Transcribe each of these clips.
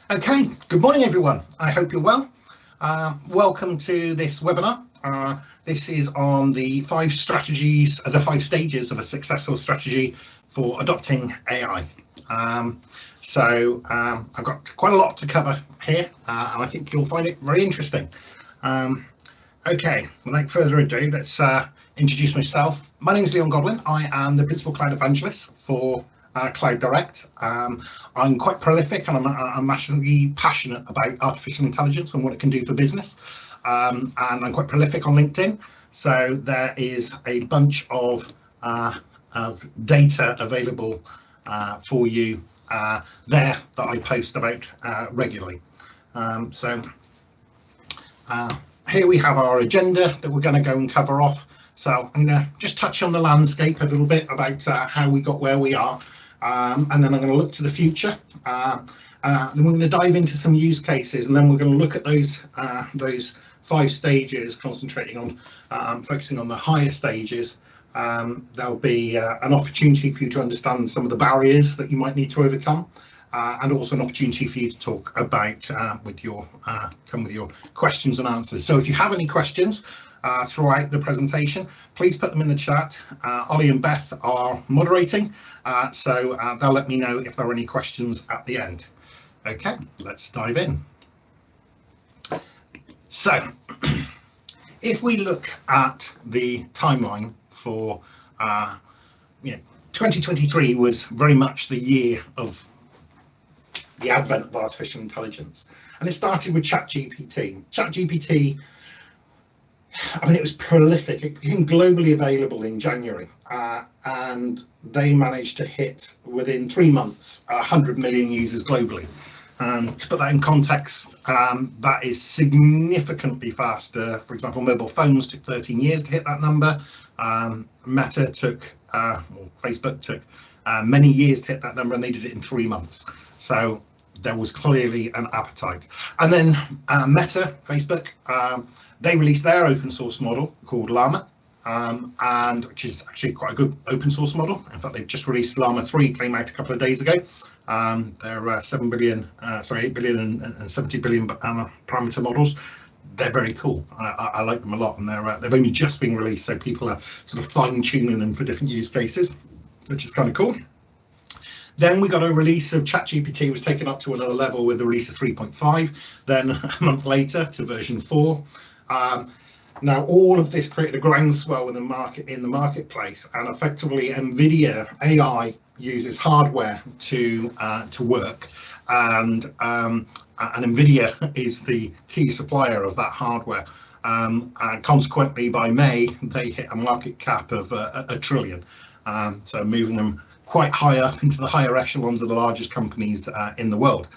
Okay, good morning everyone. I hope you're well. Welcome to this webinar. This is on the 5 strategies, the 5 stages of a successful strategy for adopting AI. I've got quite a lot to cover here, and I think you'll find it very interesting. Okay, without further ado, let's introduce myself. My name is Godwin. I am the Principal Cloud Evangelist for Cloud Direct. I'm quite prolific and I'm massively passionate about artificial intelligence and what it can do for business. And I'm quite prolific on LinkedIn. So there is a bunch of data available for you there that I post about regularly. Here we have our agenda that we're going to go and cover off. So I'm going to just touch on the landscape a little bit about how we got where we are. And then I'm going to look to the future. Then we're going to dive into some use cases, and then we're going to look at those 5 stages, concentrating on focusing on the higher stages. There'll be an opportunity for you to understand some of the barriers that you might need to overcome, and also an opportunity for you to talk about come with your questions and answers. So if you have any questions throughout the presentation, please put them in the chat. Ollie and Beth are moderating, so they'll let me know if there are any questions at the end. Okay, let's dive in. So if we look at the timeline for 2023 was very much the year of the advent of artificial intelligence, and it started with ChatGPT. ChatGPT, I mean, it was prolific. It became globally available in January, and they managed to hit within 3 months 100 million users globally. To put that in context, that is significantly faster. For example, mobile phones took 13 years to hit that number. Meta took, or Facebook took many years to hit that number, and they did it in 3 months. So there was clearly an appetite. And then Meta, Facebook, they released their open source model called Llama, and which is actually quite a good open source model. In fact, they've just released Llama 3, came out a couple of days ago. They're 8 billion and 70 billion parameter models. They're very cool. I like them a lot, and they've only just been released, so people are sort of fine-tuning them for different use cases, which is kind of cool. Then we got a release of ChatGPT, was taken up to another level with the release of 3.5, then a month later to version 4. Now all of this created a groundswell in the marketplace, and effectively NVIDIA AI uses hardware to work, and NVIDIA is the key supplier of that hardware. And consequently, by May, they hit a market cap of a trillion. So moving them quite high up into the higher echelons of the largest companies in the world.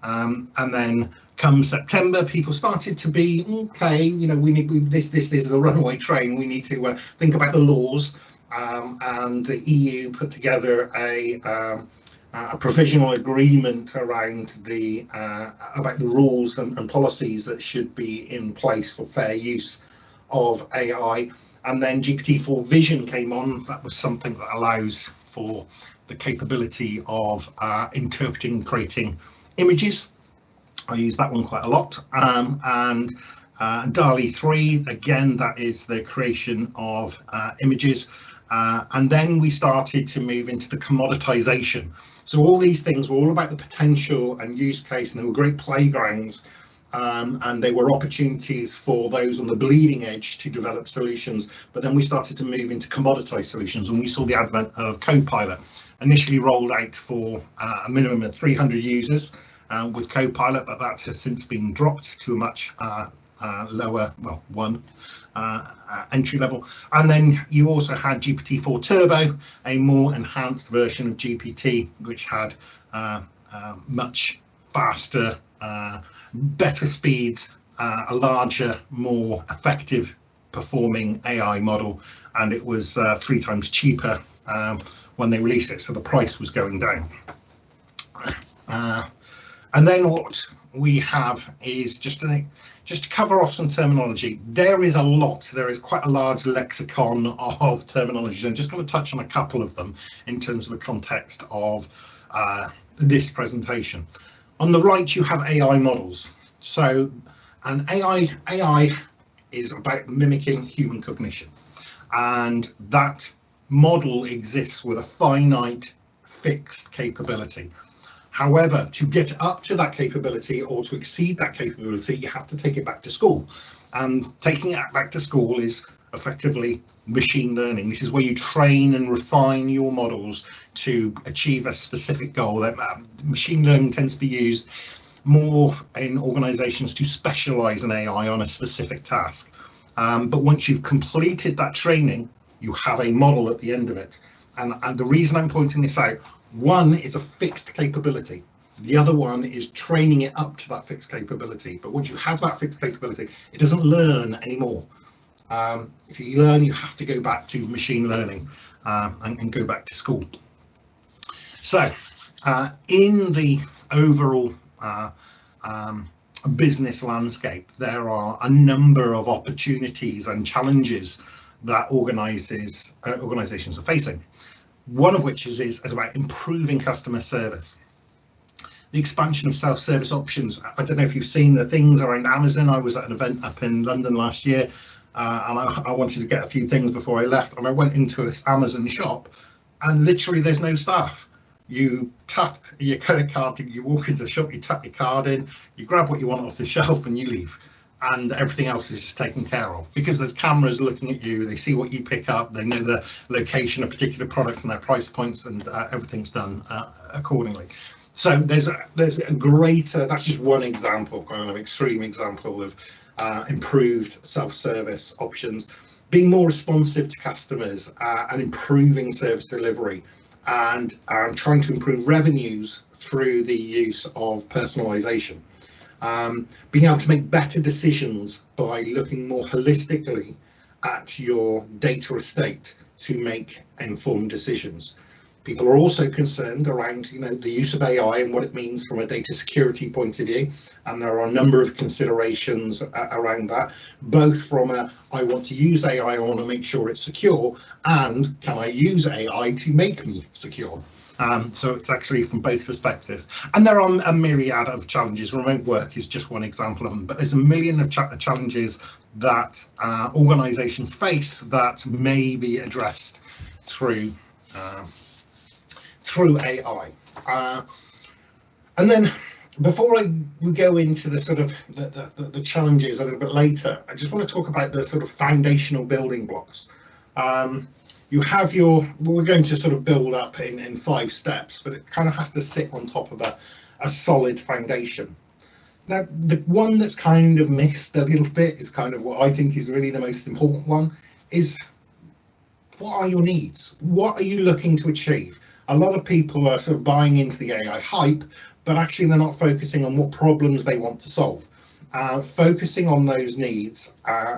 And then come September, people started to be, okay, this is a runaway train. We need to think about the laws. And the EU put together a provisional agreement around about the rules and policies that should be in place for fair use of AI. And then GPT-4 Vision came on. That was something that allows for the capability of interpreting and creating images. I use that one quite a lot. And DALL-E 3, again, that is the creation of images. And then we started to move into the commoditization. So all these things were all about the potential and use case, and they were great playgrounds. And they were opportunities for those on the bleeding edge to develop solutions. But then we started to move into commoditized solutions, and we saw the advent of Copilot, initially rolled out for a minimum of 300 users with Copilot, but that has since been dropped to a much lower, well, one entry level. And then you also had GPT-4 Turbo, a more enhanced version of GPT, which had much faster, better speeds, a larger, more effective performing AI model, and it was 3 times cheaper when they released it, so the price was going down. And then what we have is just to cover off some terminology. There is a lot. There is quite a large lexicon of terminology. I'm just going to touch on a couple of them in terms of the context of this presentation. On the right, you have AI models. So, and AI is about mimicking human cognition, and that model exists with a finite, fixed capability. However, to get up to that capability or to exceed that capability, you have to take it back to school. And taking it back to school is effectively machine learning. This is where you train and refine your models to achieve a specific goal. Machine learning tends to be used more in organizations to specialize in AI on a specific task. But once you've completed that training, you have a model at the end of it. And the reason I'm pointing this out, one is a fixed capability. The other one is training it up to that fixed capability. But once you have that fixed capability, it doesn't learn anymore. If you learn, you have to go back to machine learning and go back to school. So in the overall business landscape, there are a number of opportunities and challenges that organizations are facing. One of which is about improving customer service. The expansion of self-service options. I don't know if you've seen the things around Amazon. I was at an event up in London last year, and I wanted to get a few things before I left, and I went into this Amazon shop, and literally there's no staff. You tap your credit card, you walk into the shop, you tap your card in, you grab what you want off the shelf and you leave. And everything else is just taken care of because there's cameras looking at you. They see what you pick up. They know the location of particular products and their price points, and everything's done accordingly. So there's a greater. That's just one example, kind of extreme example of improved self-service options, being more responsive to customers and improving service delivery, and trying to improve revenues through the use of personalization. Being able to make better decisions by looking more holistically at your data estate to make informed decisions. People are also concerned around, the use of AI and what it means from a data security point of view, and there are a number of considerations around that, both from I want to use AI, I want to make sure it's secure, and can I use AI to make me secure? So it's actually from both perspectives, and there are a myriad of challenges. Remote work is just one example of them, but there's a million of challenges that organizations face that may be addressed through AI. And then before we go into the sort of the challenges a little bit later, I just want to talk about the sort of foundational building blocks. You have we're going to sort of build up in 5 steps, but it kind of has to sit on top of a solid foundation. Now, the one that's kind of missed a little bit is kind of what I think is really the most important one, is what are your needs? What are you looking to achieve? A lot of people are sort of buying into the AI hype, but actually they're not focusing on what problems they want to solve. Focusing on those needs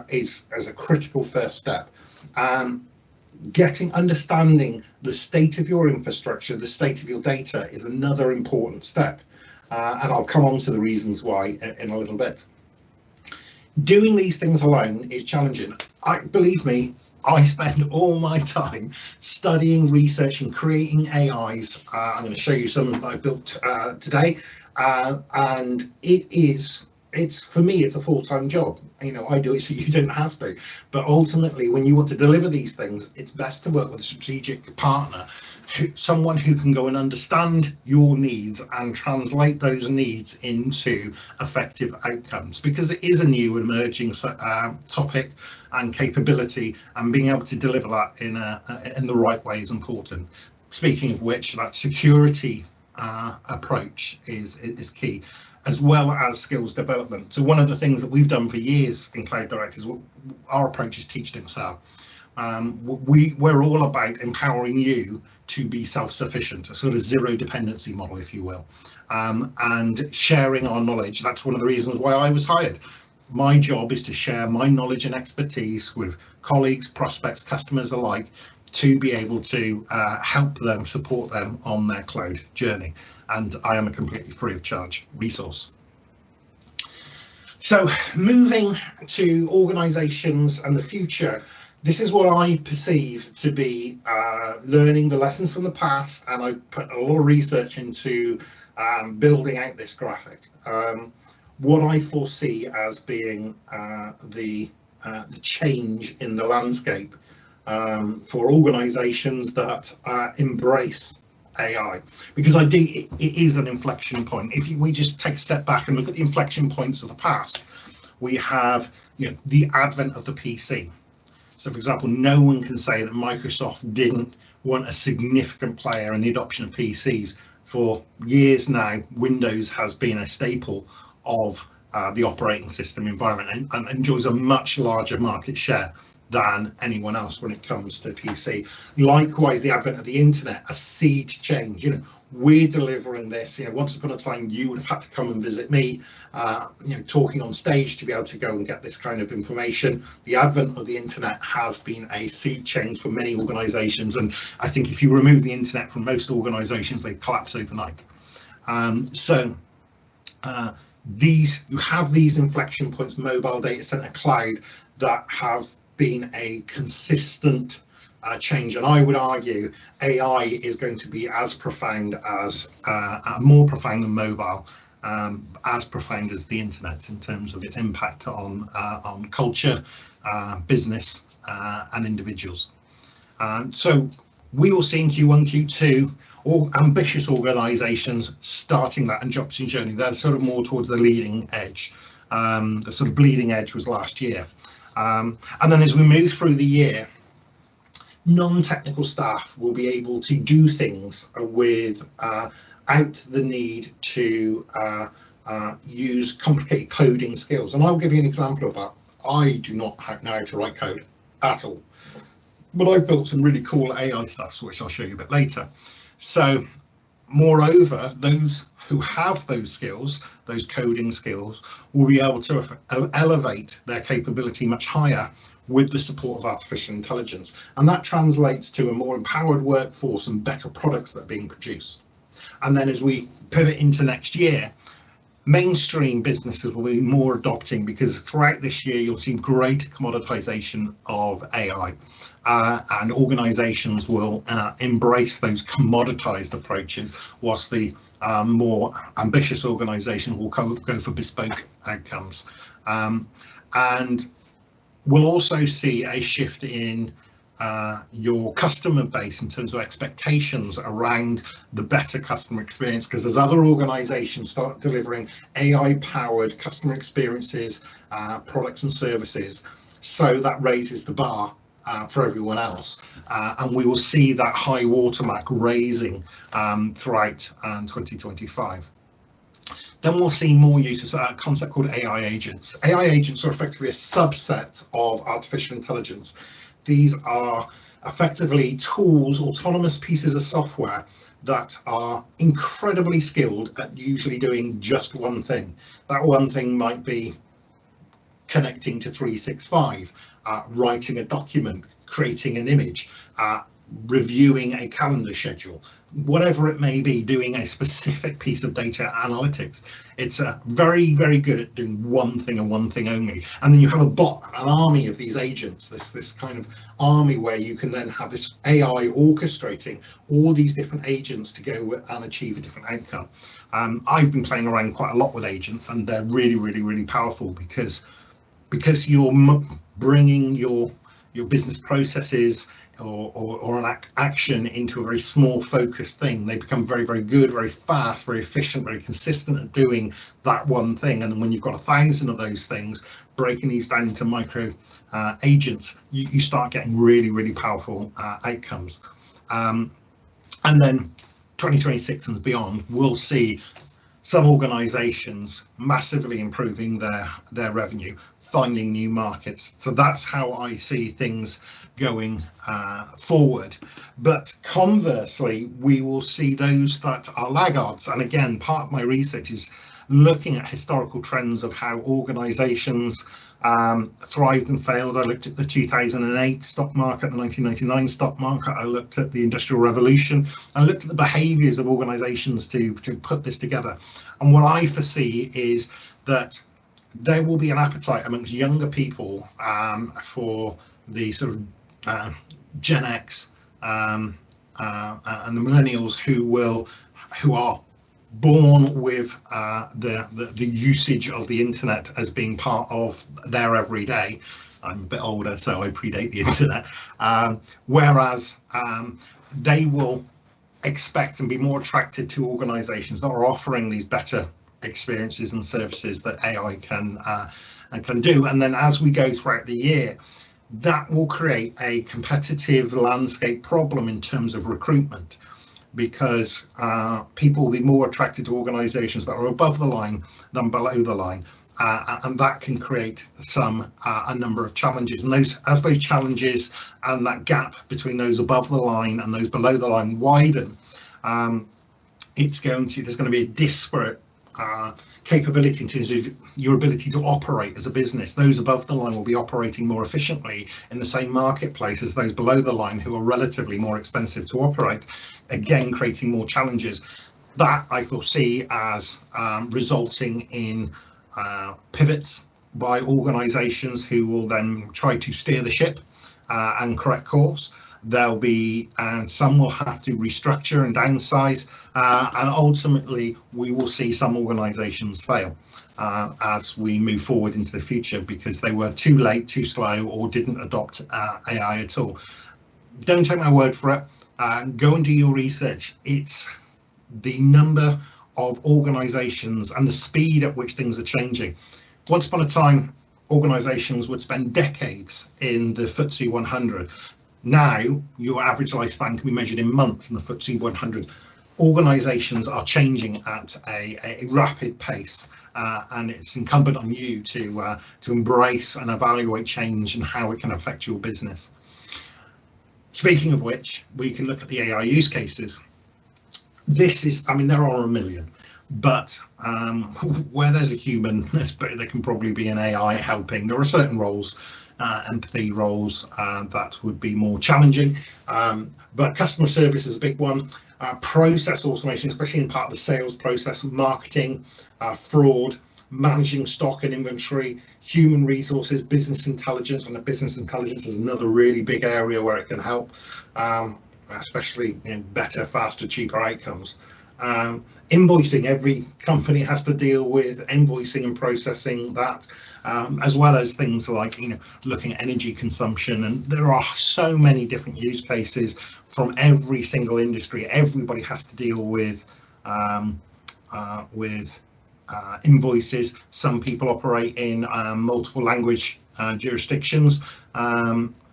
is as a critical first step. Understanding the state of your infrastructure, the state of your data is another important step, and I'll come on to the reasons why in a little bit. Doing these things alone is challenging. Believe me, I spend all my time studying, researching, creating AIs. I'm going to show you some I built today, and for me, it's a full-time job. I do it so you don't have to. But ultimately, when you want to deliver these things, it's best to work with a strategic partner, someone who can go and understand your needs and translate those needs into effective outcomes, because it is a new emerging topic and capability, and being able to deliver that in the right way is important. Speaking of which, that security approach is key, as well as skills development. So one of the things that we've done for years in Cloud Direct is our approach is teach, don't sell. We're all about empowering you to be self-sufficient, a sort of zero dependency model, if you will, and sharing our knowledge. That's one of the reasons why I was hired. My job is to share my knowledge and expertise with colleagues, prospects, customers alike, to be able to help them, support them on their cloud journey. And I am a completely free of charge resource. So moving to organizations and the future, this is what I perceive to be learning the lessons from the past, and I put a lot of research into building out this graphic. What I foresee as being the change in the landscape for organizations that embrace AI, because I think it is an inflection point. If we just take a step back and look at the inflection points of the past, we have, you know, the advent of the PC. So, for example, no one can say that Microsoft didn't want a significant player in the adoption of PCs. For years now, Windows has been a staple of the operating system environment and enjoys a much larger market share than anyone else when it comes to PC. Likewise, the advent of the internet, a sea to change. You know, we're delivering this. You know, once upon a time, you would have had to come and visit me, you know, talking on stage to be able to go and get this kind of information. The advent of the internet has been a sea change for many organisations, and I think if you remove the internet from most organisations, they collapse overnight. You have these inflection points, mobile, data center, cloud, that have been a consistent change, and I would argue AI is going to be as profound as more profound than mobile, as profound as the internet in terms of its impact on culture, business, and individuals. So we will see in Q1, Q2, all ambitious organisations starting that adoption journey. They're sort of more towards the leading edge. The sort of bleeding edge was last year. And then as we move through the year, non-technical staff will be able to do things without the need to use complicated coding skills. And I'll give you an example of that. I do not know how to write code at all, but I've built some really cool AI stuff, which I'll show you a bit later. So moreover, those who have those skills, those coding skills, will be able to elevate their capability much higher with the support of artificial intelligence. And that translates to a more empowered workforce and better products that are being produced. And then as we pivot into next year, mainstream businesses will be more adopting, because throughout this year you'll see great commoditization of AI, and organizations will embrace those commoditized approaches, whilst the more ambitious organizations will go for bespoke outcomes. And we'll also see a shift in your customer base in terms of expectations around the better customer experience, because as other organizations start delivering AI-powered customer experiences, products and services, so that raises the bar for everyone else, and we will see that high watermark raising throughout 2025. Then we'll see more uses of a concept called AI agents. AI agents are effectively a subset of artificial intelligence. These are effectively tools, autonomous pieces of software that are incredibly skilled at usually doing just one thing. That one thing might be connecting to 365, writing a document, creating an image, reviewing a calendar schedule, whatever it may be, doing a specific piece of data analytics. It's very, very good at doing one thing and one thing only. And then you have a bot, an army of these agents, this kind of army where you can then have this AI orchestrating all these different agents to go and achieve a different outcome. I've been playing around quite a lot with agents, and they're really, really, really powerful, because you're bringing your business processes or an action into a very small focused thing. They become very, very good, very fast, very efficient, very consistent at doing that one thing. And then when you've got 1,000 of those things, breaking these down into micro agents, you start getting really, really powerful outcomes. And then 2026 and beyond, we'll see some organizations massively improving their revenue, finding new markets. So that's how I see things going forward. But conversely, we will see those that are laggards. And again, part of my research is looking at historical trends of how organizations thrived and failed. I looked at the 2008 stock market, the 1999 stock market. I looked at the Industrial Revolution. I looked at the behaviors of organizations to put this together. And what I foresee is that there will be an appetite amongst younger people for the sort of Gen X and the millennials who are born with the usage of the internet as being part of their everyday. I'm a bit older, so I predate the internet. Whereas they will expect and be more attracted to organizations that are offering these better experiences and services that AI can do. And then as we go throughout the year, that will create a competitive landscape problem in terms of recruitment, because people will be more attracted to organizations that are above the line than below the line. And that can create a number of challenges, and as those challenges and that gap between those above the line and those below the line widen, there's going to be a disparate capability in terms of your ability to operate as a business. Those above the line will be operating more efficiently in the same marketplace as those below the line, who are relatively more expensive to operate, again creating more challenges. That I foresee as resulting in pivots by organizations who will then try to steer the ship and correct course. There'll be some will have to restructure and downsize, and ultimately we will see some organizations fail as we move forward into the future, because they were too late, too slow, or didn't adopt AI at all. Don't take my word for it. Go and do your research. It's the number of organizations and the speed at which things are changing. Once upon a time, organizations would spend decades in the FTSE 100. Now, your average lifespan can be measured in months in the FTSE 100. Organizations are changing at a rapid pace, and it's incumbent on you to embrace and evaluate change and how it can affect your business. Speaking of which, we can look at the AI use cases. There are a million, but where there's a human, there can probably be an AI helping. There are certain roles, empathy roles, that would be more challenging, but customer service is a big one. Process automation, especially in part of the sales process, marketing, fraud, managing stock and inventory, human resources, business intelligence. And the business intelligence is another really big area where it can help, especially better, faster, cheaper outcomes. Invoicing, every company has to deal with invoicing and processing that, as well as things like looking at energy consumption. And there are so many different use cases from every single industry. Everybody has to deal with invoices. Some people operate in multiple language jurisdictions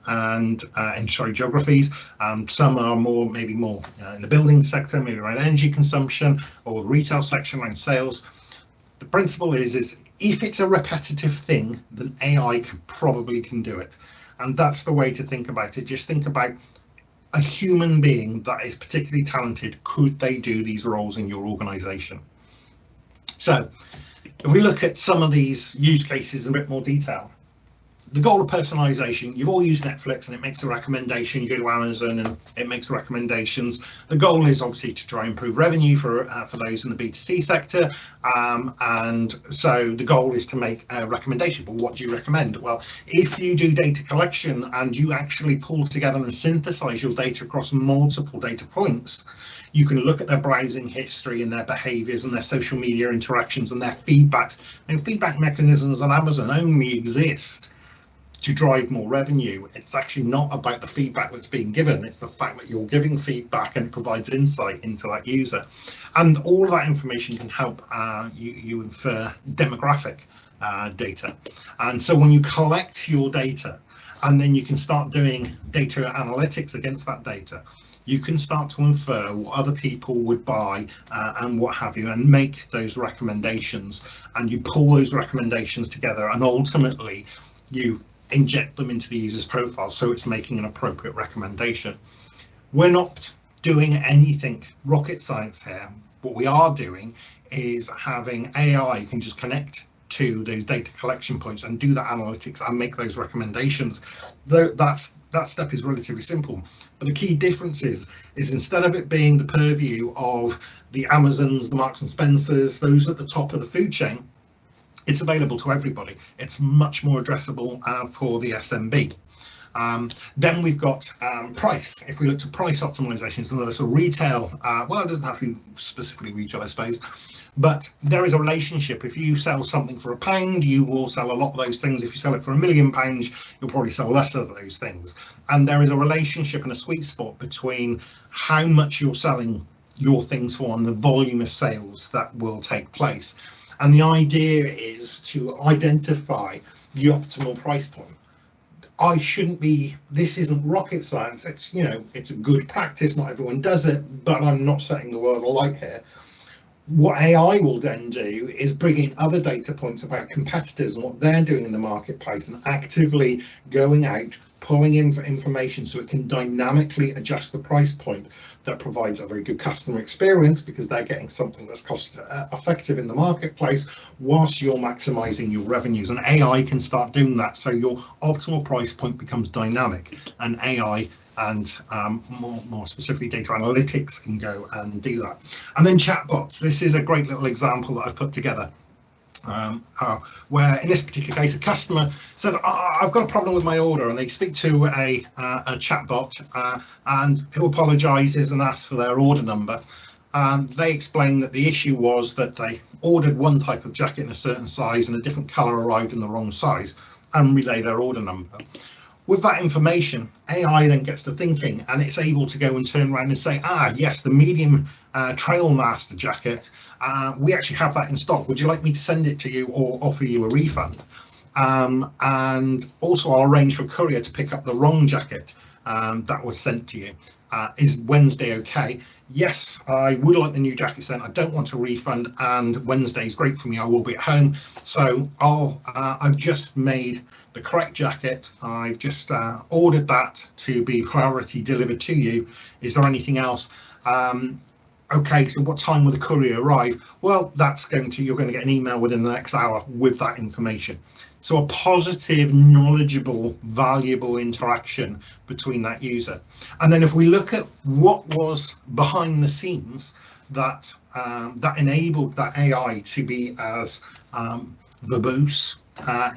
and geographies. Some are maybe more in the building sector, maybe around energy consumption, or the retail section around sales. The principle is if it's a repetitive thing, then AI probably can do it. And that's the way to think about it. Just think about a human being that is particularly talented. Could they do these roles in your organization? So if we look at some of these use cases in a bit more detail, the goal of personalization, you've all used Netflix and it makes a recommendation. You go to Amazon and it makes recommendations. The goal is obviously to try and improve revenue for those in the B2C sector. And so the goal is to make a recommendation. But what do you recommend? Well, if you do data collection and you actually pull together and synthesize your data across multiple data points, you can look at their browsing history and their behaviors and their social media interactions and their feedbacks. And feedback mechanisms on Amazon only exist to drive more revenue. It's actually not about the feedback that's being given, it's the fact that you're giving feedback and it provides insight into that user. And all of that information can help you infer demographic data. And so when you collect your data, and then you can start doing data analytics against that data, you can start to infer what other people would buy and what have you, and make those recommendations. And you pull those recommendations together, and ultimately you inject them into the user's profile, so it's making an appropriate recommendation. We're not doing anything rocket science here. What we are doing is having AI can just connect to those data collection points and do that analytics and make those recommendations. That step is relatively simple, but the key difference is instead of it being the purview of the Amazons, the Marks and Spencers, those at the top of the food chain, it's available to everybody. It's much more addressable for the SMB. Then we've got price. If we look to price optimization, it's another sort of retail. Well, it doesn't have to be specifically retail, I suppose, but there is a relationship. If you sell something for £1, you will sell a lot of those things. If you sell it for £1 million, you'll probably sell less of those things. And there is a relationship and a sweet spot between how much you're selling your things for and the volume of sales that will take place. And the idea is to identify the optimal price point. This isn't rocket science. It's, it's a good practice. Not everyone does it, but I'm not setting the world alight here. What AI will then do is bring in other data points about competitors and what they're doing in the marketplace, and actively going out, pulling in for information so it can dynamically adjust the price point that provides a very good customer experience, because they're getting something that's cost effective in the marketplace whilst you're maximizing your revenues. And AI can start doing that, so your optimal price point becomes dynamic, and AI and more specifically data analytics can go and do that. And then chatbots. This is a great little example that I've put together, where in this particular case a customer says, I've got a problem with my order, and they speak to a chatbot and who apologizes and asks for their order number. They explain that the issue was that they ordered one type of jacket in a certain size and a different color arrived in the wrong size, and relay their order number. With that information, AI then gets to thinking, and it's able to go and turn around and say, yes, the medium Trailmaster jacket, we actually have that in stock. Would you like me to send it to you or offer you a refund? And also I'll arrange for a courier to pick up the wrong jacket that was sent to you. Is Wednesday okay? Yes, I would like the new jacket sent. I don't want a refund, and Wednesday is great for me. I will be at home, so I've just made the correct jacket. I've just ordered that to be priority delivered to you. Is there anything else? Okay, so what time will the courier arrive? Well, you're going to get an email within the next hour with that information. So a positive, knowledgeable, valuable interaction between that user. And then if we look at what was behind the scenes that enabled that AI to be as verbose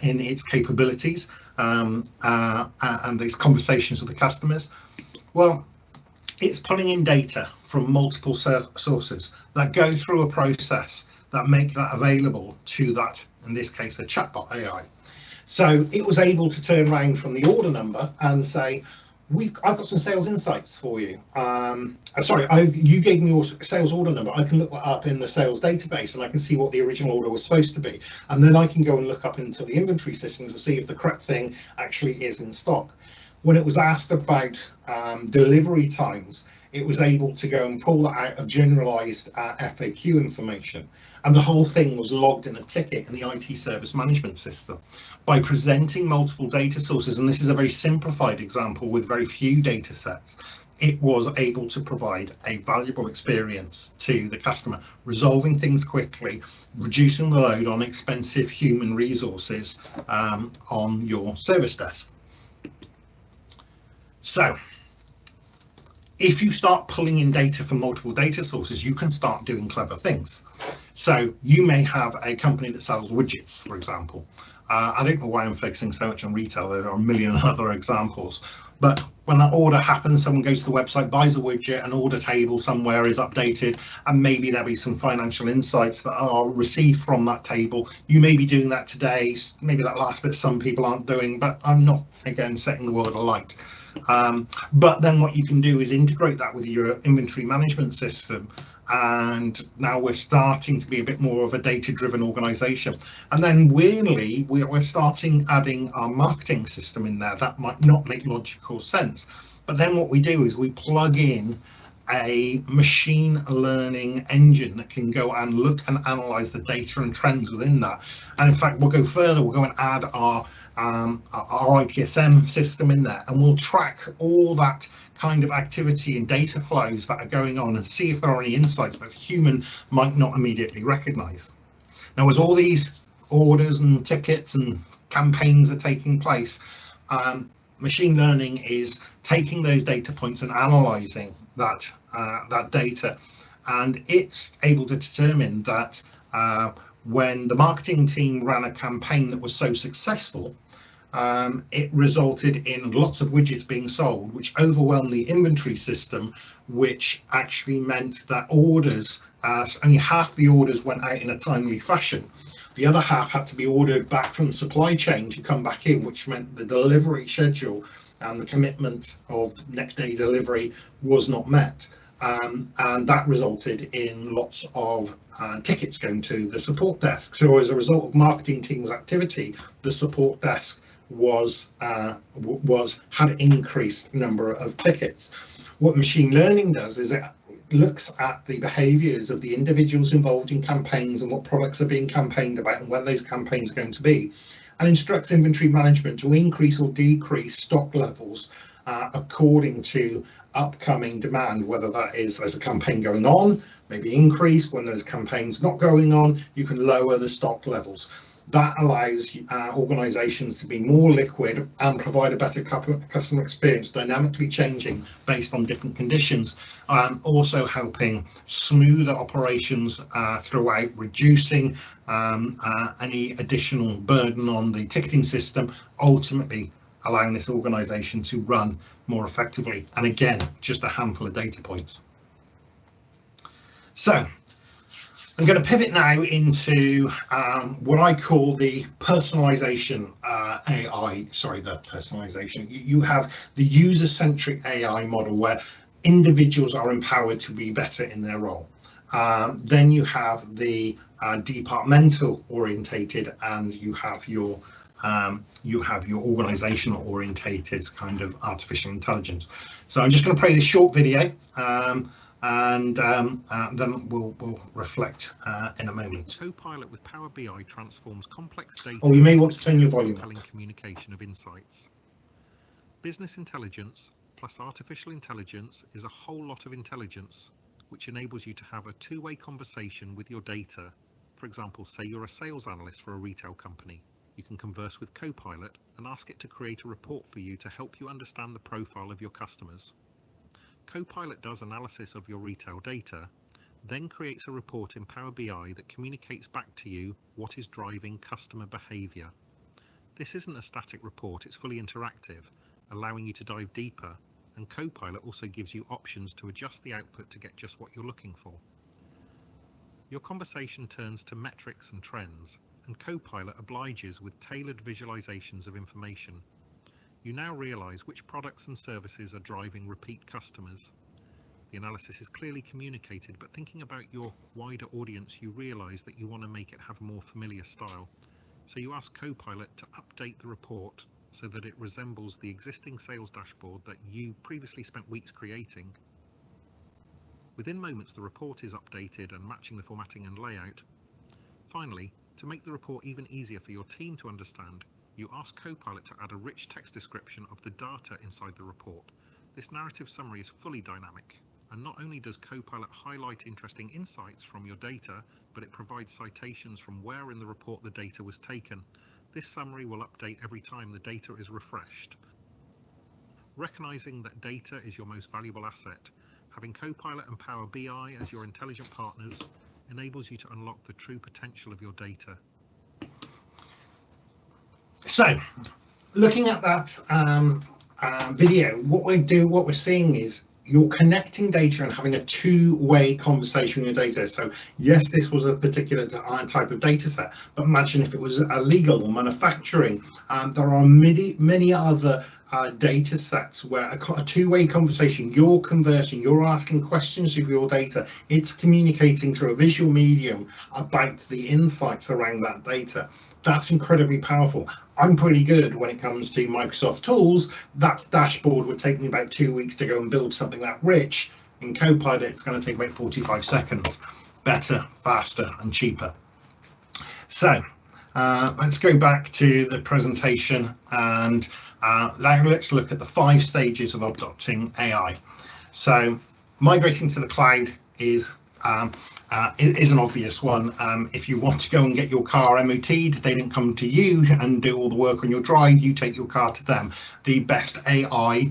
in its capabilities and its conversations with the customers, well, it's pulling in data from multiple sources that go through a process that make that available to that, in this case, a chatbot AI. So it was able to turn around from the order number and say, I've got some sales insights for you. You gave me your sales order number. I can look that up in the sales database and I can see what the original order was supposed to be. And then I can go and look up into the inventory systems to see if the correct thing actually is in stock. When it was asked about delivery times, it was able to go and pull that out of generalized FAQ information. And the whole thing was logged in a ticket in the IT service management system. By presenting multiple data sources, and this is a very simplified example with very few data sets, it was able to provide a valuable experience to the customer, resolving things quickly, reducing the load on expensive human resources on your service desk. So if you start pulling in data from multiple data sources, you can start doing clever things. So you may have a company that sells widgets, for example. I don't know why I'm focusing so much on retail. There are a million other examples. But when that order happens, someone goes to the website, buys a widget, an order table somewhere is updated, and maybe there'll be some financial insights that are received from that table. You may be doing that today. Maybe that last bit some people aren't doing, but I'm not, again, setting the world alight. But then what you can do is integrate that with your inventory management system, and now we're starting to be a bit more of a data-driven organization. And then weirdly, we're starting adding our marketing system in there. That might not make logical sense, but then what we do is we plug in a machine learning engine that can go and look and analyze the data and trends within that. And in fact, we'll go further. We'll go and add our ITSM system in there, and we'll track all that kind of activity and data flows that are going on and see if there are any insights that a human might not immediately recognize. Now, as all these orders and tickets and campaigns are taking place, machine learning is taking those data points and analyzing that data, and it's able to determine that when the marketing team ran a campaign that was so successful, it resulted in lots of widgets being sold, which overwhelmed the inventory system, which actually meant that orders, only half the orders went out in a timely fashion. The other half had to be ordered back from the supply chain to come back in, which meant the delivery schedule and the commitment of next day delivery was not met. And that resulted in lots of tickets going to the support desk. So as a result of marketing team's activity, the support desk had an increased number of tickets. What machine learning does is it looks at the behaviors of the individuals involved in campaigns and what products are being campaigned about and when those campaigns are going to be, and instructs inventory management to increase or decrease stock levels according to upcoming demand, whether that is there's a campaign going on, maybe increase. When there's campaigns not going on, you can lower the stock levels. That allows organizations to be more liquid and provide a better customer experience, dynamically changing based on different conditions, also helping smoother operations throughout, reducing any additional burden on the ticketing system, ultimately allowing this organization to run more effectively. And again, just a handful of data points. So I'm going to pivot now into what I call the personalization AI. Sorry, the personalization. You have the user-centric AI model where individuals are empowered to be better in their role. Then you have the departmental orientated, and you have your organizational orientated kind of artificial intelligence. So I'm just going to play this short video. And then we'll reflect in a moment. Copilot with Power BI transforms complex data. Oh, you may want to turn your volume up. Communication of insights. Business intelligence plus artificial intelligence is a whole lot of intelligence, which enables you to have a two-way conversation with your data. For example, say you're a sales analyst for a retail company. You can converse with Copilot and ask it to create a report for you to help you understand the profile of your customers. Copilot does analysis of your retail data, then creates a report in Power BI that communicates back to you what is driving customer behavior. This isn't a static report, it's fully interactive, allowing you to dive deeper, and Copilot also gives you options to adjust the output to get just what you're looking for. Your conversation turns to metrics and trends, and Copilot obliges with tailored visualizations of information. You now realize which products and services are driving repeat customers. The analysis is clearly communicated, but thinking about your wider audience, you realize that you want to make it have a more familiar style. So you ask Copilot to update the report so that it resembles the existing sales dashboard that you previously spent weeks creating. Within moments, the report is updated and matching the formatting and layout. Finally, to make the report even easier for your team to understand, you ask Copilot to add a rich text description of the data inside the report. This narrative summary is fully dynamic, and not only does Copilot highlight interesting insights from your data, but it provides citations from where in the report the data was taken. This summary will update every time the data is refreshed. Recognizing that data is your most valuable asset, having Copilot and Power BI as your intelligent partners enables you to unlock the true potential of your data. So, looking at that video, what we're seeing is you're connecting data and having a two-way conversation with your data. So, yes, this was a particular type of data set, but imagine if it was legal or manufacturing. There are many other data sets where a two-way conversation, you're conversing, you're asking questions of your data, it's communicating through a visual medium about the insights around that data. That's incredibly powerful. I'm pretty good when it comes to Microsoft tools. That dashboard would take me about 2 weeks to go and build something that rich. In Copilot, it's going to take about 45 seconds. Better, faster, and cheaper. So let's go back to the presentation and now let's look at the 5 stages of adopting AI. So migrating to the cloud is an obvious one. If you want to go and get your car MOT'd, they don't come to you and do all the work on your drive, you take your car to them. The best AI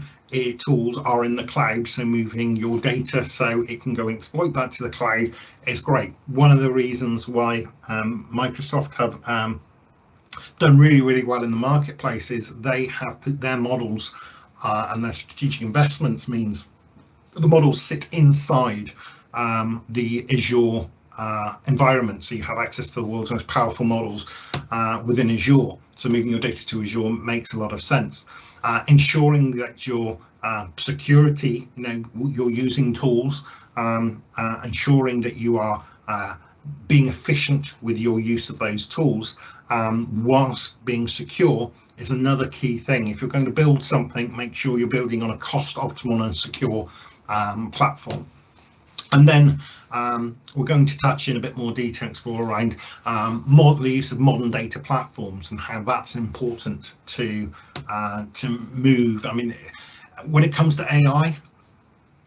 tools are in the cloud, so moving your data so it can go and exploit that to the cloud is great. One of the reasons why Microsoft have done really, really well in the marketplace is they have put their models and their strategic investments means the models sit inside the Azure environment, so you have access to the world's most powerful models within Azure. So moving your data to Azure makes a lot of sense. Ensuring that your security, you're using tools, ensuring that you are being efficient with your use of those tools whilst being secure is another key thing. If you're going to build something, make sure you're building on a cost optimal and secure platform. And then we're going to touch in a bit more detail, explore around the use of modern data platforms and how that's important to move. I mean, when it comes to AI,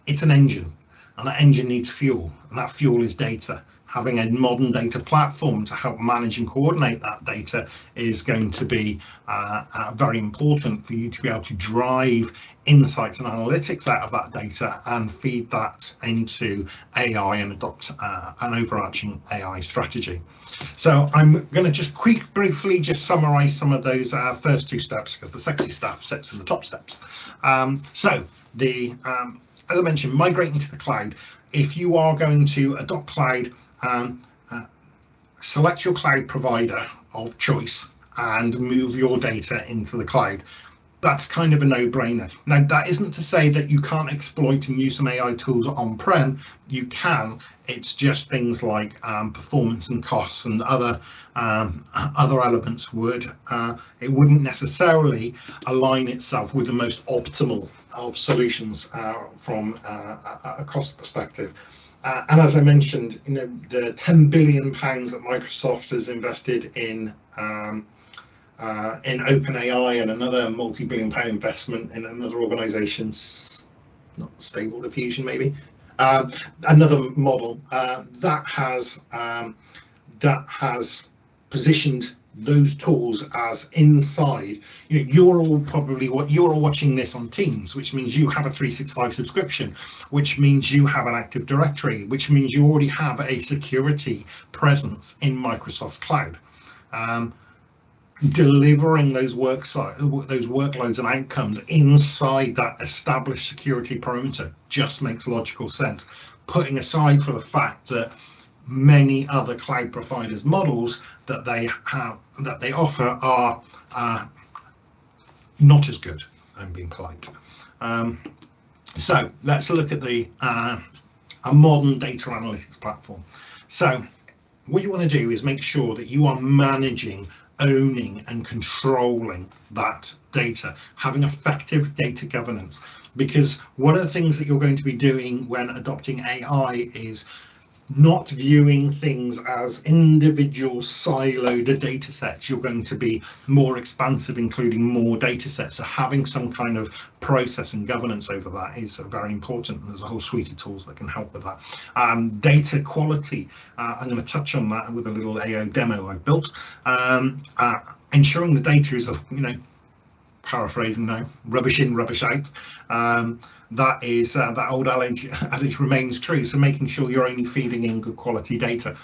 it's an engine, and that engine needs fuel, and that fuel is data. Having a modern data platform to help manage and coordinate that data is going to be very important for you to be able to drive insights and analytics out of that data and feed that into AI and adopt an overarching AI strategy. So I'm going to just briefly summarize some of those first two steps, because the sexy stuff sits in the top steps. As I mentioned, migrating to the cloud. If you are going to adopt cloud, select your cloud provider of choice and move your data into the cloud. That's kind of a no-brainer. Now, that isn't to say that you can't exploit and use some AI tools on-prem. You can. It's just things like performance and costs and other elements it wouldn't necessarily align itself with the most optimal of solutions from a cost perspective. And as I mentioned, the £10 billion that Microsoft has invested in OpenAI and another multi-billion-pound investment in another organisation, not Stable Diffusion, maybe another model that has positioned those tools as inside. You're all watching this on Teams, which means you have a 365 subscription, which means you have an Active Directory, which means you already have a security presence in Microsoft Cloud. Delivering those workloads and outcomes inside that established security perimeter just makes logical sense, putting aside for the fact that many other cloud providers models that they offer are not as good. I'm being polite. So let's look at a modern data analytics platform. So what you want to do is make sure that you are managing, owning and controlling that data, having effective data governance, because one of the things that you're going to be doing when adopting AI is not viewing things as individual siloed data sets. You're going to be more expansive, including more data sets. So having some kind of process and governance over that is very important, and there's a whole suite of tools that can help with that. Data quality, I'm going to touch on that with a little AO demo I've built. Ensuring the data is of, paraphrasing now, rubbish in, rubbish out. That is that old adage remains true. So making sure you're only feeding in good quality data,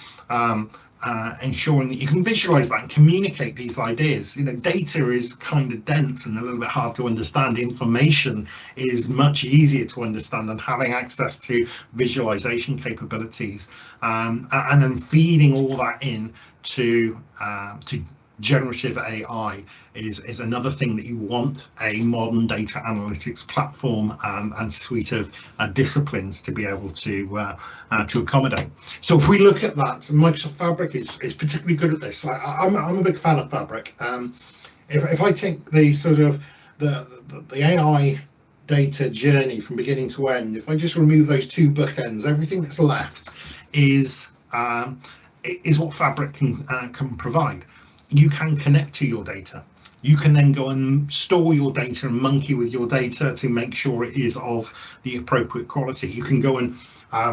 ensuring that you can visualize that and communicate these ideas. Data is kind of dense and a little bit hard to understand. Information is much easier to understand, and having access to visualization capabilities and then feeding all that in to generative AI is another thing that you want a modern data analytics platform and suite of disciplines to be able to accommodate. So if we look at that, Microsoft Fabric is particularly good at this. I'm a big fan of Fabric. If I take the sort of the AI data journey from beginning to end, if I just remove those two bookends, everything that's left is what Fabric can provide. You can connect to your data. You can then go and store your data and monkey with your data to make sure it is of the appropriate quality. You can go and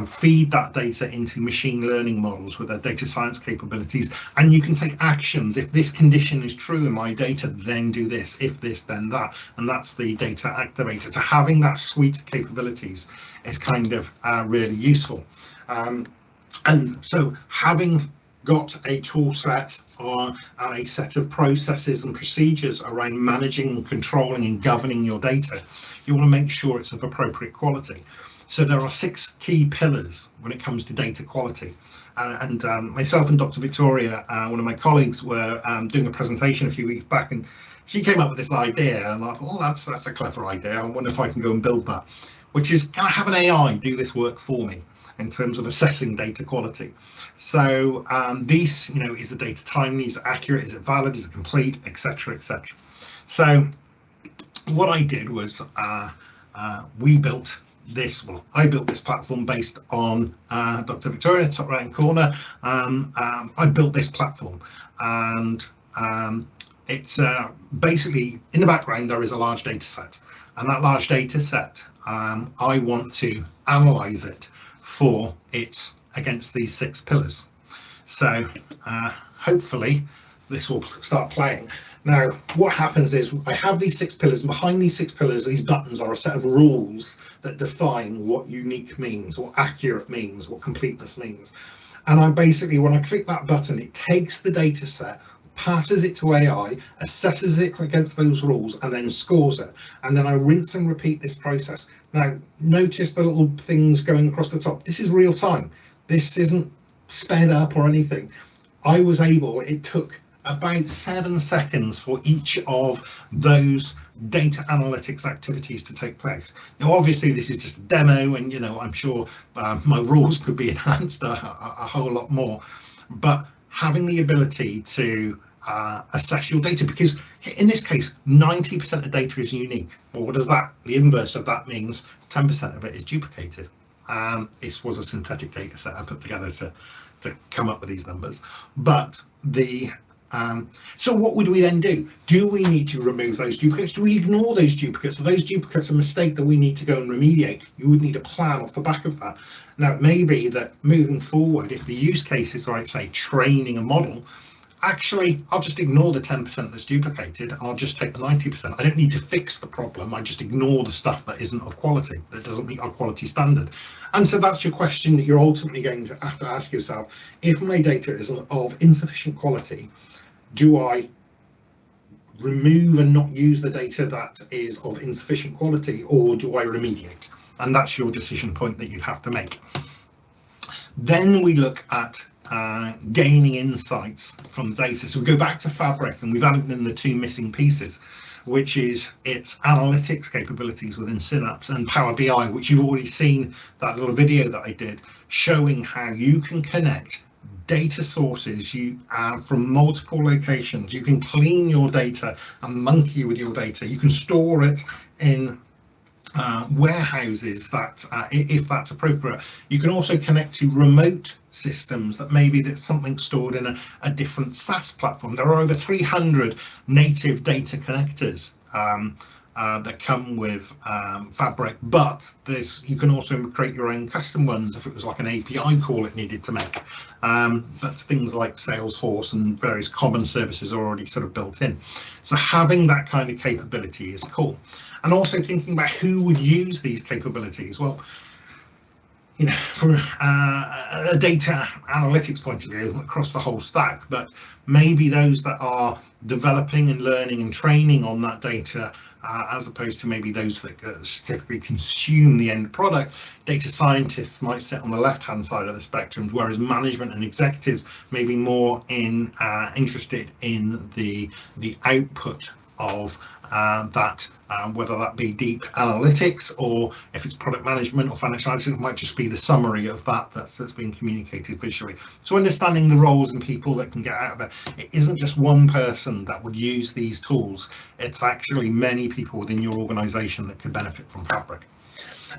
feed that data into machine learning models with their data science capabilities, and you can take actions. If this condition is true in my data, then do this. If this, then that. And that's the data activator. So having that suite of capabilities is kind of really useful. And so having got a tool set and a set of processes and procedures around managing, controlling and governing your data, you want to make sure it's of appropriate quality. So there are 6 key pillars when it comes to data quality. And myself and Dr. Victoria, one of my colleagues, were doing a presentation a few weeks back, and she came up with this idea, and I thought, oh, that's a clever idea. I wonder if I can go and build that, which is, can I have an AI do this work for me in terms of assessing data quality? So these, is the data timely, is it accurate, is it valid, is it complete, etc., etc. So what I did was I built this platform based on Dr. Victoria, top right hand corner. I built this platform, and it's basically, in the background there is a large data set, and that large data set, I want to analyze it for it against these 6 pillars. So hopefully this will start playing. Now, what happens is I have these 6 pillars, and behind these 6 pillars, these buttons are a set of rules that define what unique means, what accurate means, what completeness means. And I basically, when I click that button, it takes the data set, passes it to AI, assesses it against those rules, and then scores it. And then I rinse and repeat this process. Now, notice the little things going across the top. This is real time. This isn't sped up or anything. It took about 7 seconds for each of those data analytics activities to take place. Now, obviously, this is just a demo, and I'm sure my rules could be enhanced a whole lot more. But having the ability to assess your data, because in this case, 90% of data is unique. Well, what does that? The inverse of that means 10% of it is duplicated. This was a synthetic data set I put together to come up with these numbers, but so what would we then do? Do we need to remove those duplicates? Do we ignore those duplicates? Are those duplicates a mistake that we need to go and remediate? You would need a plan off the back of that. Now, it may be that moving forward, if the use cases are, say, training a model, actually, I'll just ignore the 10% that's duplicated. I'll just take the 90%. I don't need to fix the problem. I just ignore the stuff that isn't of quality, that doesn't meet our quality standard. And so that's your question that you're ultimately going to have to ask yourself. If my data is of insufficient quality, do I remove and not use the data that is of insufficient quality, or do I remediate? And that's your decision point that you have to make. Then we look at gaining insights from the data. So we go back to Fabric, and we've added in the 2 missing pieces, which is its analytics capabilities within Synapse and Power BI, which you've already seen that little video that I did showing how you can connect data sources from multiple locations. You can clean your data and monkey with your data. You can store it in warehouses that if that's appropriate. You can also connect to remote systems that maybe that's something stored in a different SaaS platform. There are over 300 native data connectors that come with Fabric, but you can also create your own custom ones if it was like an API call it needed to make. That's things like Salesforce and various common services are already sort of built in. So having that kind of capability is cool. And also thinking about who would use these capabilities. Well, from a data analytics point of view across the whole stack, but maybe those that are developing and learning and training on that data, as opposed to maybe those that typically consume the end product. Data scientists might sit on the left-hand side of the spectrum, whereas management and executives may be more interested in the output of that, whether that be deep analytics, or if it's product management or financial analytics, it might just be the summary of that's being communicated visually. So understanding the roles and people that can get out of it. It isn't just one person that would use these tools. It's actually many people within your organization that could benefit from Fabric.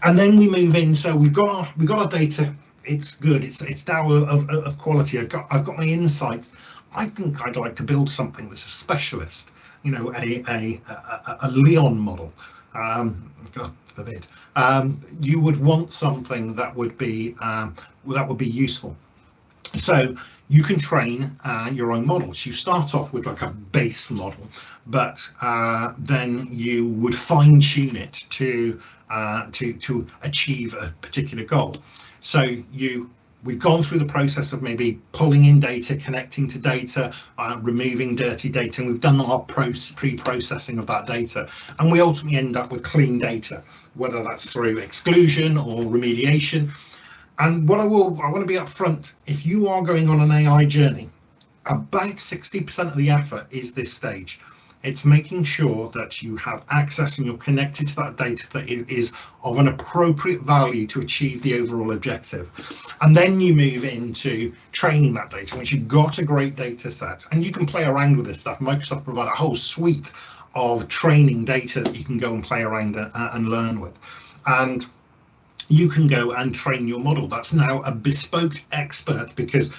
And then we move in. So we've got our data. It's good. It's now of quality. I've got my insights. I think I'd like to build something that's a specialist. A Leon model, God forbid. You would want something that would be useful. So you can train your own models. You start off with like a base model, but then you would fine tune it to achieve a particular goal. So you we've gone through the process of maybe pulling in data, connecting to data, removing dirty data, and we've done our pre-processing of that data, and we ultimately end up with clean data, whether that's through exclusion or remediation. And what I want to be upfront, if you are going on an AI journey, about 60% of the effort is this stage. It's making sure that you have access and you're connected to that data that is of an appropriate value to achieve the overall objective. And then you move into training that data. Once you've got a great data set, and you can play around with this stuff, Microsoft provide a whole suite of training data that you can go and play around and learn with. And you can go and train your model. That's now a bespoke expert, because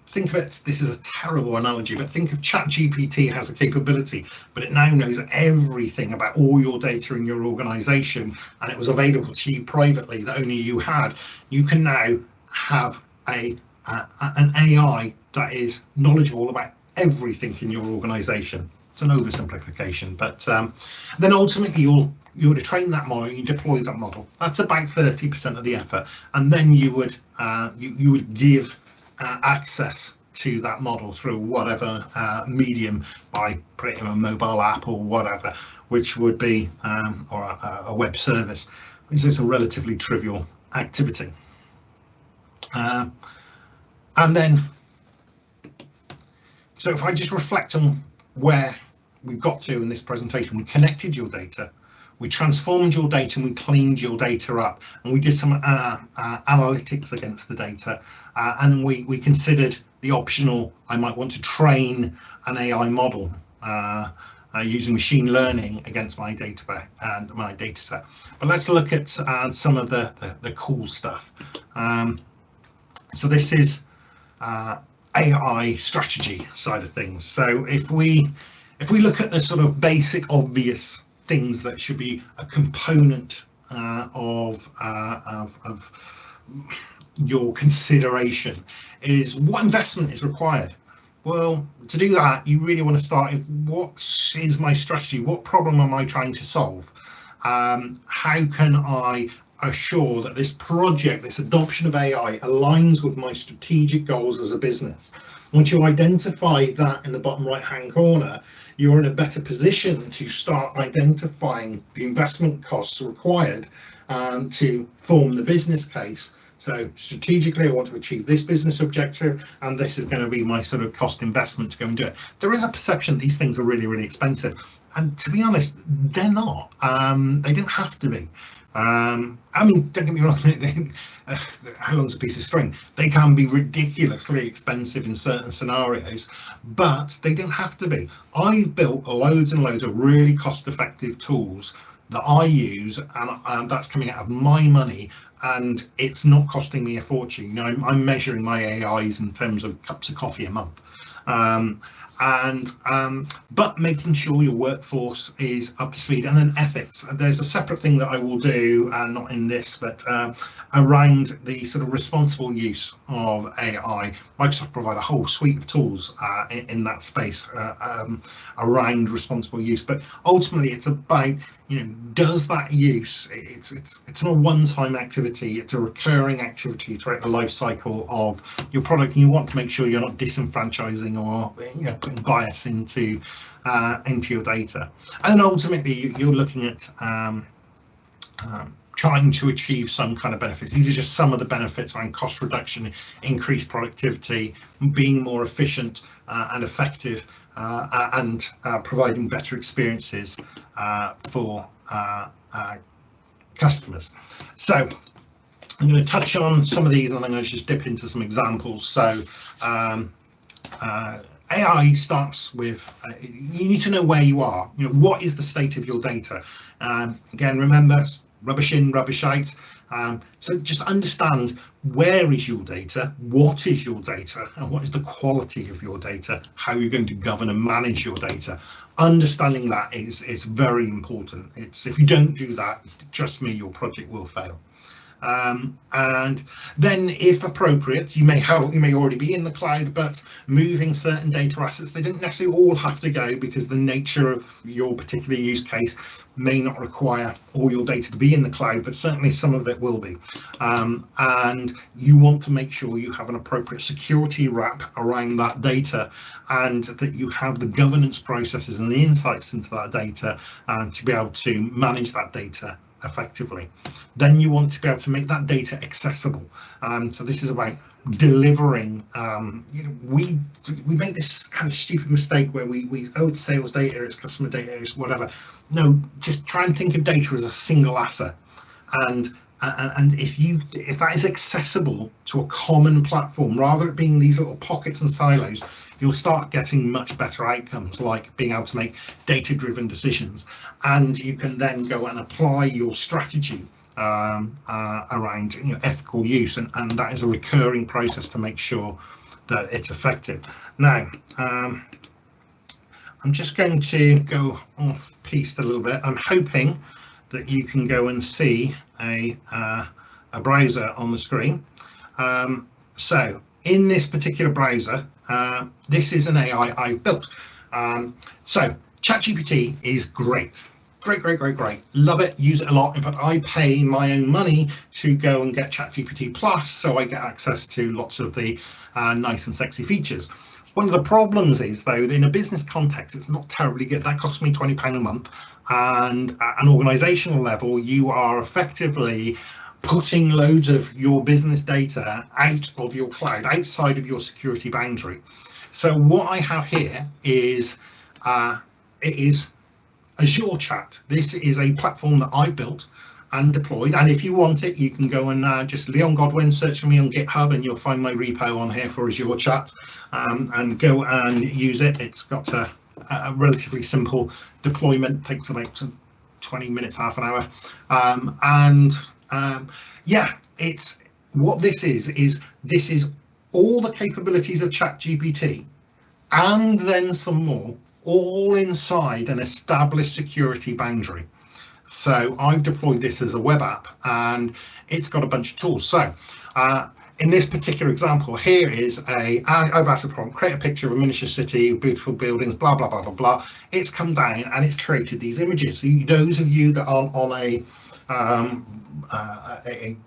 think of it, this is a terrible analogy, but think of ChatGPT has a capability, but it now knows everything about all your data in your organization, and it was available to you privately that only you had. You can now have an AI that is knowledgeable about everything in your organization. It's an oversimplification, but then ultimately you would train that model, you deploy that model. That's about 30% of the effort, and then you would you would give access to that model through whatever medium, by putting a mobile app or whatever, which would be or a web service, which is a relatively trivial activity. And then, so if I just reflect on where we've got to in this presentation, we connected your data, we transformed your data, and we cleaned your data up, and we did some analytics against the data, and then we considered the optional, I might want to train an AI model using machine learning against my data and my data set. But let's look at some of the cool stuff. So this is AI strategy side of things. So if we look at the sort of basic obvious things that should be a component of your consideration, is what investment is required. Well, to do that, you really want to start with, what is my strategy? What problem am I trying to solve? How can I assure that this project, this adoption of AI, aligns with my strategic goals as a business? Once you identify that in the bottom right hand corner, you're in a better position to start identifying the investment costs required to form the business case. So strategically, I want to achieve this business objective, and this is going to be my sort of cost investment to go and do it. There is a perception these things are really, really expensive, and to be honest, they're not. They don't have to be. I mean, don't get me wrong, how long's a piece of string? They can be ridiculously expensive in certain scenarios, but they don't have to be. I've built loads and loads of really cost-effective tools that I use, and that's coming out of my money, and it's not costing me a fortune. You know, I'm measuring my AIs in terms of cups of coffee a month. But making sure your workforce is up to speed, and then ethics. There's a separate thing that I will do, not in this, but around the sort of responsible use of AI. Microsoft provide a whole suite of tools in that space around responsible use, but ultimately it's about, you know, does that use, it's not a one-time activity, it's a recurring activity throughout the life cycle of your product, and you want to make sure you're not disenfranchising or, you know, putting bias into your data. And then ultimately you're looking at trying to achieve some kind of benefits. These are just some of the benefits around cost reduction, increased productivity, being more efficient and effective, and providing better experiences for customers. So I'm going to touch on some of these, and I'm going to just dip into some examples. So AI starts with, you need to know where you are. You know, what is the state of your data? Again, remember, rubbish in, rubbish out. So just understand, where is your data, what is your data, and what is the quality of your data, how you're going to govern and manage your data. Understanding that is very important. It's, if you don't do that, trust me, your project will fail. And then, if appropriate, you may already be in the cloud, but moving certain data assets, they don't necessarily all have to go, because the nature of your particular use case may not require all your data to be in the cloud, but certainly some of it will be. And you want to make sure you have an appropriate security wrap around that data, and that you have the governance processes and the insights into that data to be able to manage that data effectively. Then you want to be able to make that data accessible. So this is about delivering. We make this kind of stupid mistake where we it's sales data, it's customer data, it's whatever. No, just try and think of data as a single asset, and if that is accessible to a common platform rather than being these little pockets and silos, you'll start getting much better outcomes, like being able to make data-driven decisions, and you can then go and apply your strategy around ethical use, and that is a recurring process to make sure that it's effective. Now, I'm just going to go off piste a little bit. I'm hoping that you can go and see a browser on the screen. So in this particular browser, this is an AI I've built. So ChatGPT is great. Great. Love it, use it a lot. In fact, I pay my own money to go and get ChatGPT Plus, so I get access to lots of the nice and sexy features. One of the problems is, though, in a business context, it's not terribly good. That costs me £20 a month, and at an organizational level, you are effectively putting loads of your business data out of your cloud, outside of your security boundary. So what I have here is it is Azure Chat. This is a platform that I built and deployed, and if you want it, you can go and just Leon Godwin, search for me on GitHub, and you'll find my repo on here for Azure Chat, and go and use it. It's got a relatively simple deployment, takes about 20 minutes, half an hour, yeah, it's what this is this is all the capabilities of ChatGPT and then some more, all inside an established security boundary. So I've deployed this as a web app, and it's got a bunch of tools. So in this particular example, here is I've asked a prompt, create a picture of a miniature city, beautiful buildings, blah, blah, blah, blah, blah. It's come down and it's created these images. So those of you that are on a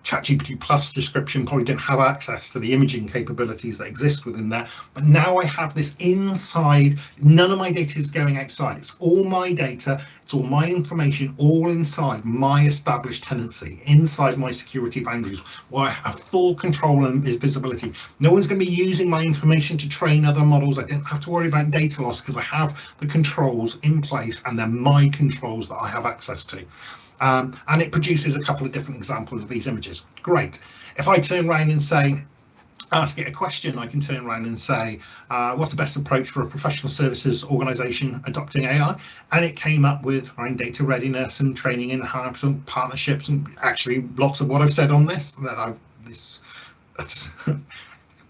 ChatGPT Plus description probably didn't have access to the imaging capabilities that exist within there, but now I have this inside. None of my data is going outside. It's all my data, it's all my information, all inside my established tenancy, inside my security boundaries, where I have full control and visibility. No one's going to be using my information to train other models. I didn't have to worry about data loss because I have the controls in place, and they're my controls that I have access to. And it produces a couple of different examples of these images. Great. If I turn around and say, ask it a question, I can turn around and say, what's the best approach for a professional services organisation adopting AI? And it came up with around data readiness and training enhancement, partnerships, and actually lots of what I've said on this.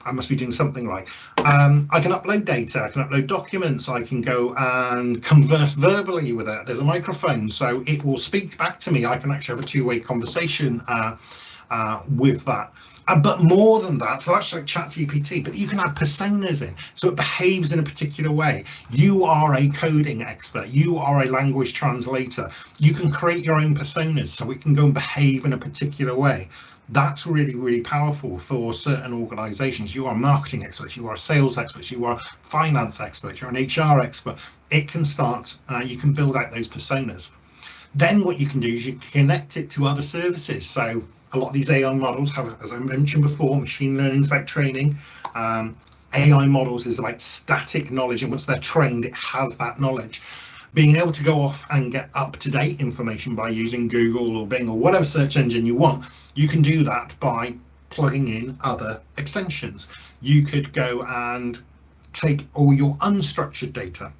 I must be doing something right. I can upload data, I can upload documents, I can go and converse verbally with it. There's a microphone, so it will speak back to me. I can actually have a two-way conversation with that. But more than that, so that's like ChatGPT, but you can add personas in, so it behaves in a particular way. You are a coding expert, you are a language translator. You can create your own personas, so it can go and behave in a particular way. That's really, really powerful for certain organizations. You are marketing experts, you are sales experts, you are finance experts, you're an HR expert. It can start, you can build out those personas. Then what you can do is you connect it to other services. So a lot of these AI models have, as I mentioned before, machine learning is about training. AI models is about static knowledge, and once they're trained, it has that knowledge. Being able to go off and get up-to-date information by using Google or Bing or whatever search engine you want, you can do that by plugging in other extensions. You could go and take all your unstructured data.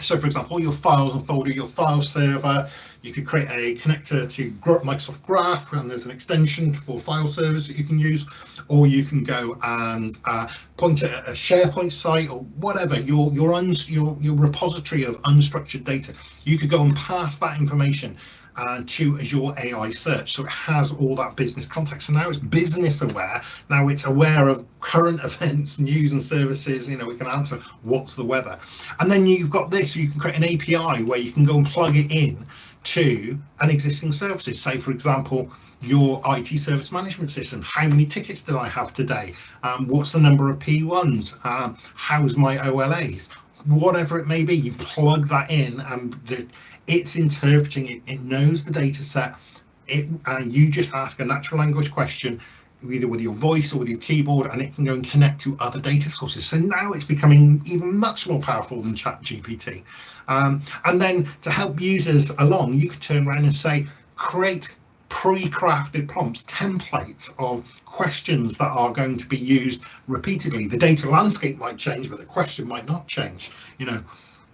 So for example, all your files and folder, your file server, you could create a connector to Microsoft Graph, and there's an extension for file servers that you can use, or you can go and point at a SharePoint site or whatever, your repository of unstructured data. You could go and pass that information to Azure AI Search. So it has all that business context. So now it's business aware. Now it's aware of current events, news and services. You know, we can answer what's the weather. And then you've got this, you can create an API where you can go and plug it in to an existing services. Say, for example, your IT service management system. How many tickets did I have today? What's the number of P1s? How's my OLAs? Whatever it may be, you plug that in and it's interpreting it. It knows the data set. You just ask a natural language question, either with your voice or with your keyboard, and it can go and connect to other data sources. So now it's becoming even much more powerful than ChatGPT. And then to help users along, you can turn around and say, create pre-crafted prompts, templates of questions that are going to be used repeatedly. The data landscape might change, but the question might not change. You know,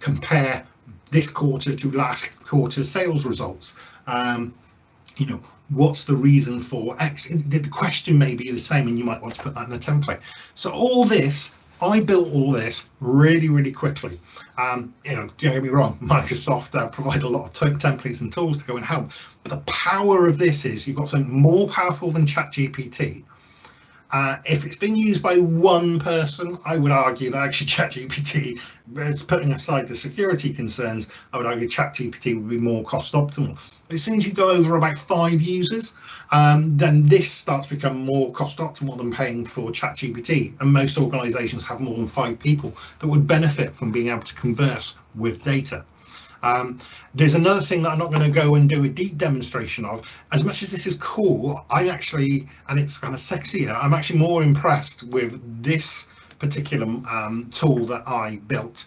compare this quarter to last quarter's sales results. You know, what's the reason for X? The question may be the same, and you might want to put that in the template. So all this, I built all this really, really quickly. You know, don't get me wrong, Microsoft provide a lot of templates and tools to go and help. But the power of this is you've got something more powerful than ChatGPT. If it's being used by one person, I would argue that actually ChatGPT, putting aside the security concerns, I would argue ChatGPT would be more cost optimal. But as soon as you go over about 5 users, then this starts to become more cost optimal than paying for ChatGPT. And most organizations have more than 5 people that would benefit from being able to converse with data. There's another thing that I'm not going to go and do a deep demonstration of. As much as this is cool, I actually, and it's kind of sexier, I'm actually more impressed with this particular tool that I built,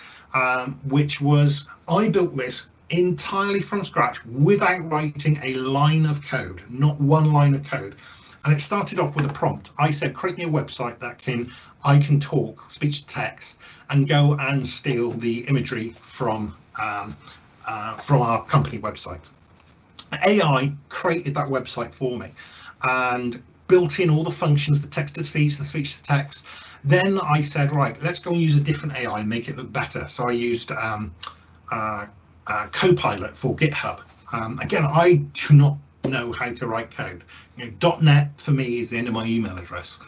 which was, I built this entirely from scratch without writing a line of code, not one line of code. And it started off with a prompt. I said, create me a website that I can talk, speech to text, and go and steal the imagery from our company website. AI created that website for me and built in all the functions, the text to speech, the speech to text. Then I said, right, let's go and use a different AI and make it look better. So I used Copilot for GitHub. Again, I do not know how to write code. You know, .NET for me is the end of my email address.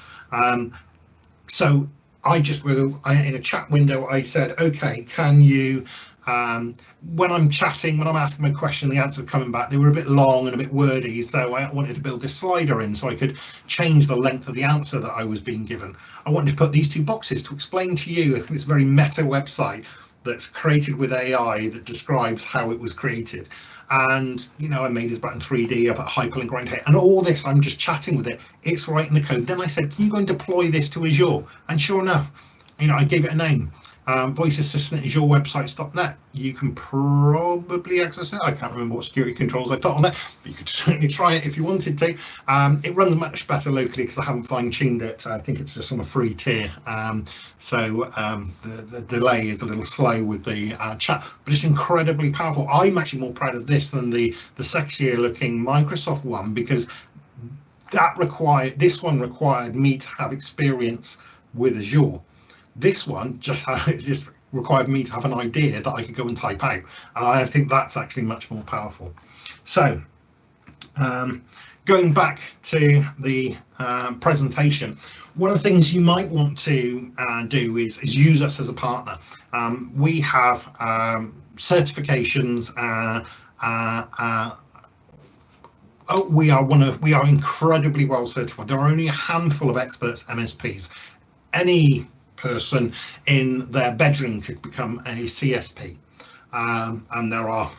So I just in a chat window, I said, okay, can you, when I'm chatting, when I'm asking my question, the answer coming back, they were a bit long and a bit wordy. So I wanted to build this slider in so I could change the length of the answer that I was being given. I wanted to put these 2 boxes to explain to you this very meta website that's created with AI that describes how it was created. And, you know, I made it back in 3D, I put hyperlink right here, and all this, I'm just chatting with it. It's writing the code. Then I said, can you go and deploy this to Azure? And sure enough, you know, I gave it a name. Voice Assistant is AzureWebsites.net. You can probably access it. I can't remember what security controls I put on it, but you could certainly try it if you wanted to. It runs much better locally because I haven't fine-tuned it. I think it's just on a free tier. So the delay is a little slow with the chat, but it's incredibly powerful. I'm actually more proud of this than the sexier looking Microsoft one, because this one required me to have experience with Azure. This one just required me to have an idea that I could go and type out. And I think that's actually much more powerful. So going back to the presentation, one of the things you might want to do is use us as a partner. We have certifications. We are incredibly well certified. There are only a handful of experts MSPs. Any person in their bedroom could become a CSP, and there are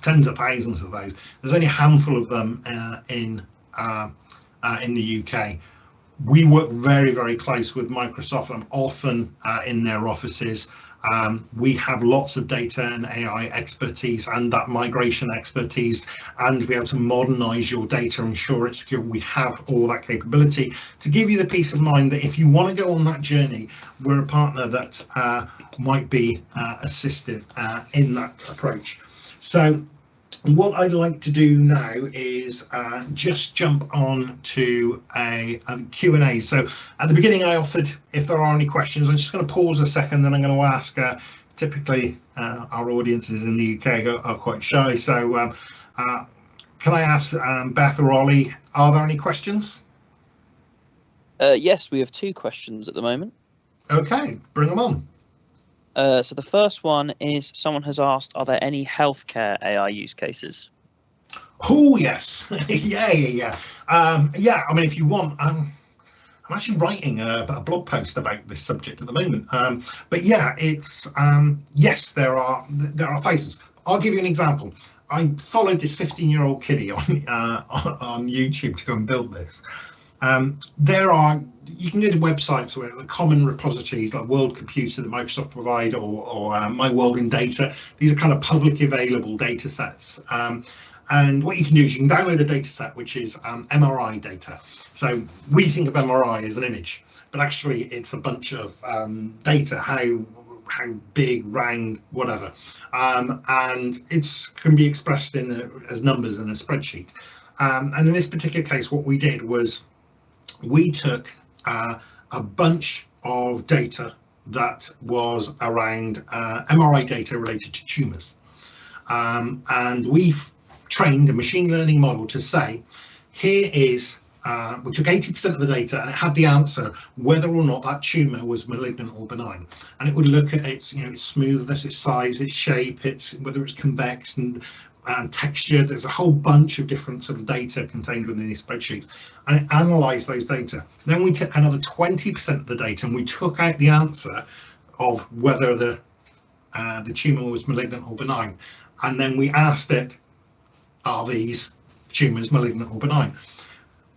tens of thousands of those. There's only a handful of them in the UK. We work very, very close with Microsoft. I'm often in their offices. We have lots of data and AI expertise and that migration expertise, and to be able to modernize your data, ensure it's secure. We have all that capability to give you the peace of mind that if you want to go on that journey, we're a partner that might be assistive in that approach. So what I'd like to do now is just jump on to a Q&A. So at the beginning I offered if there are any questions. I'm just going to pause a second, then I'm going to ask, typically our audiences in the UK are quite shy, so can I ask Beth or Ollie, are there any questions? Yes, we have 2 questions at the moment. Okay, bring them on. So the first one is, someone has asked, are there any healthcare AI use cases? Oh yes, yeah. I mean, if you want, I'm actually writing a blog post about this subject at the moment. But yeah, it's yes, there are phases. I'll give you an example. I followed this 15-year-old kiddie on YouTube to go and build this. You can go to websites where the common repositories like World Computer that Microsoft provide, or My World in Data. These are kind of publicly available data sets. And what you can do is you can download a data set which is MRI data. So we think of MRI as an image, but actually it's a bunch of data, how big, round, whatever, and it can be expressed as numbers in a spreadsheet. And in this particular case, what we did was we took a bunch of data that was around MRI data related to tumours, and we trained a machine learning model to say, here is, we took 80% of the data and it had the answer whether or not that tumour was malignant or benign, and it would look at its, its smoothness, its size, its shape, whether it's convex and texture. There's a whole bunch of different sort of data contained within this spreadsheet, and it analysed those data. Then we took another 20% of the data and we took out the answer of whether the tumour was malignant or benign, and then we asked it, are these tumours malignant or benign?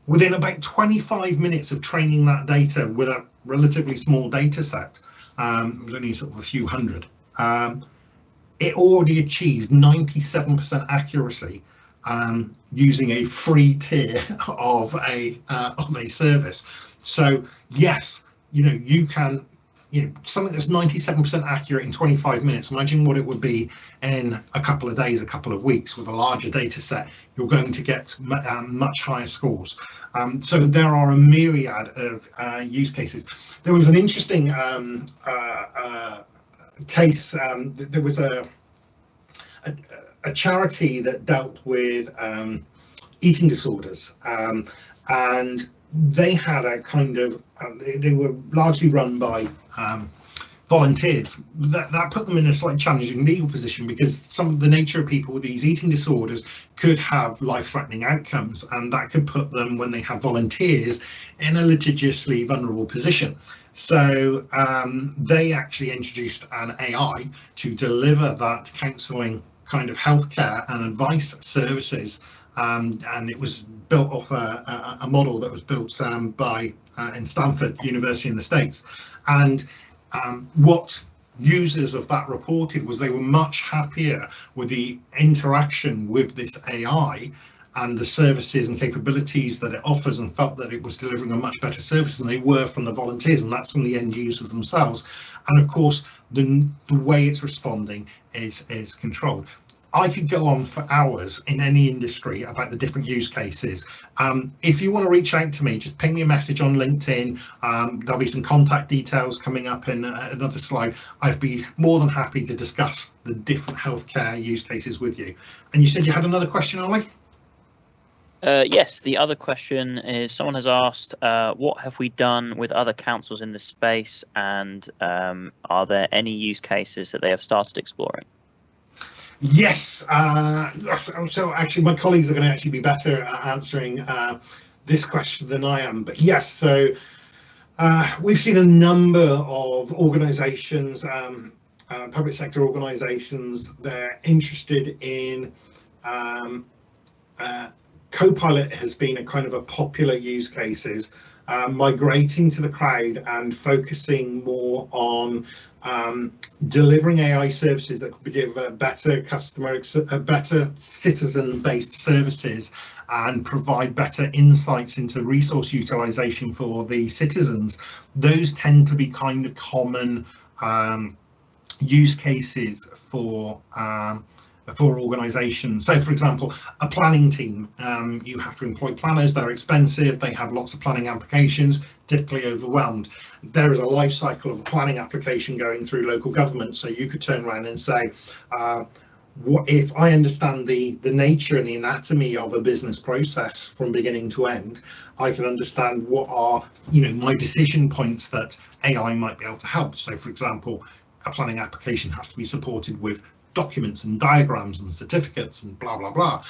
Within about 25 minutes of training that data with a relatively small data set, it was only sort of a few hundred, it already achieved 97% accuracy using a free tier of a service. So yes, you can, something that's 97% accurate in 25 minutes. Imagine what it would be in a couple of days, a couple of weeks. With a larger data set, you're going to get much higher scores. So there are a myriad of use cases. There was an interesting case. There was a charity that dealt with eating disorders, and they had a kind of they were largely run by volunteers. That put them in a slightly challenging legal position, because some of the nature of people with these eating disorders could have life-threatening outcomes, and that could put them, when they have volunteers, in a litigiously vulnerable position. So they actually introduced an AI to deliver that counselling kind of healthcare and advice services, and it was built off a model that was built in Stanford University in the States. And what users of that reported was they were much happier with the interaction with this AI and the services and capabilities that it offers, and felt that it was delivering a much better service than they were from the volunteers, and that's from the end users themselves. And of course, the way it's responding is controlled. I could go on for hours in any industry about the different use cases. If you want to reach out to me, just ping me a message on LinkedIn. There'll be some contact details coming up in another slide. I'd be more than happy to discuss the different healthcare use cases with you. And you said you had another question, Ollie? Yes, the other question is, someone has asked, what have we done with other councils in the space, and are there any use cases that they have started exploring? Yes, so actually my colleagues are going to actually be better at answering this question than I am, but yes, so we've seen a number of organisations, public sector organisations, they're interested in Copilot has been a kind of a popular use cases, migrating to the cloud and focusing more on delivering AI services that could deliver better better citizen-based services and provide better insights into resource utilization for the citizens. Those tend to be kind of common use cases for organizations. So for example, a planning team, you have to employ planners, they're expensive, they have lots of planning applications, typically overwhelmed. There is a life cycle of a planning application going through local government, so you could turn around and say, what if I understand the nature and the anatomy of a business process from beginning to end, I can understand what are, my decision points that AI might be able to help. So for example, a planning application has to be supported with documents and diagrams and certificates and blah blah blah.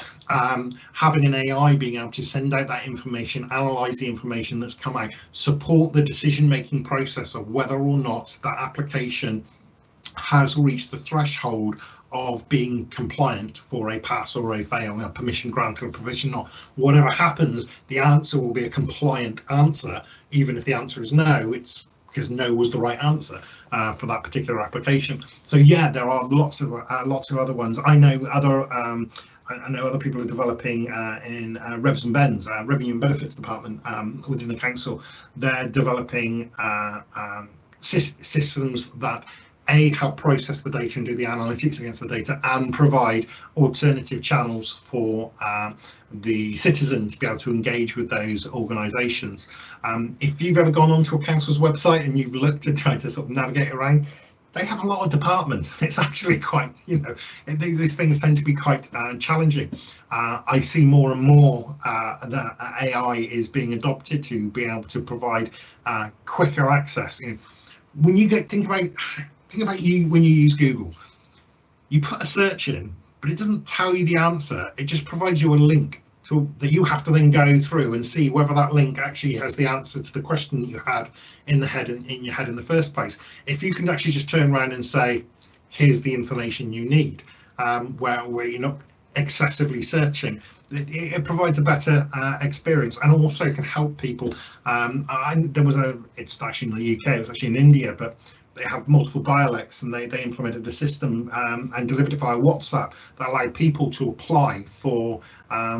Having an AI being able to send out that information, analyze the information that's come out, support the decision making process of whether or not that application has reached the threshold of being compliant for a pass or a fail, a permission grant or a permission not. Whatever happens, the answer will be a compliant answer, even if the answer is no. It's because no was the right answer for that particular application. So yeah, there are lots of other ones. I know other people are developing in Revs and Bens, Revenue and Benefits Department within the council. They're developing systems that help process the data and do the analytics against the data, and provide alternative channels for the citizen to be able to engage with those organisations. If you've ever gone onto a council's website and you've looked at trying to sort of navigate around, they have a lot of departments. It's actually quite, these things tend to be quite challenging. I see more and more that AI is being adopted to be able to provide quicker access. When you think about you when you use Google, you put a search in, but it doesn't tell you the answer. It just provides you a link so that you have to then go through and see whether that link actually has the answer to the question that you had in your head in the first place. If you can actually just turn around and say, here's the information you need, where you're not excessively searching, it provides a better experience, and also can help people. It's actually in the UK, it was actually in India, but they have multiple dialects, and they implemented a system and delivered it via WhatsApp that allowed people to apply for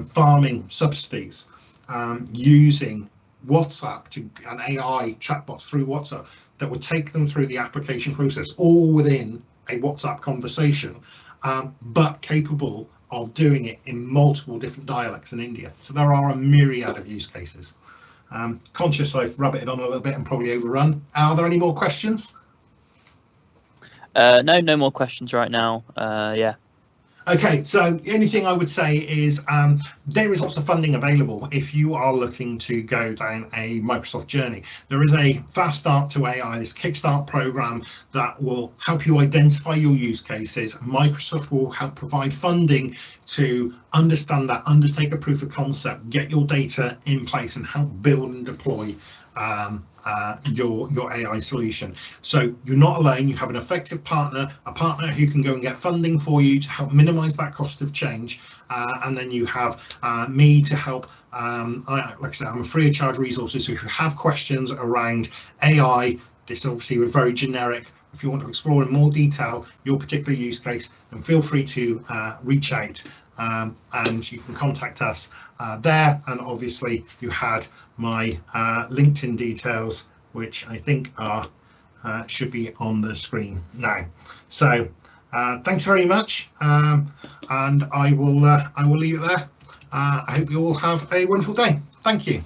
farming subsidies using WhatsApp and AI chatbots through WhatsApp that would take them through the application process, all within a WhatsApp conversation, but capable of doing it in multiple different dialects in India. So there are a myriad of use cases. Conscious I've rabbited on a little bit and probably overrun. Are there any more questions? No more questions right now. Yeah. Okay, so the only thing I would say is there is lots of funding available if you are looking to go down a Microsoft journey. There is a Fast Start to AI, this Kickstart program that will help you identify your use cases. Microsoft will help provide funding to understand that, undertake a proof of concept, get your data in place, and help build and deploy your AI solution. So you're not alone. You have an effective partner, a partner who can go and get funding for you to help minimize that cost of change, and then you have me to help. Like I said, I'm a free of charge resources. So if you have questions around AI, this obviously we're very generic. If you want to explore in more detail your particular use case, then feel free to reach out, and you can contact us there. And obviously you had my LinkedIn details, which I think are should be on the screen now. So thanks very much, and I will leave it there. I hope you all have a wonderful day. Thank you.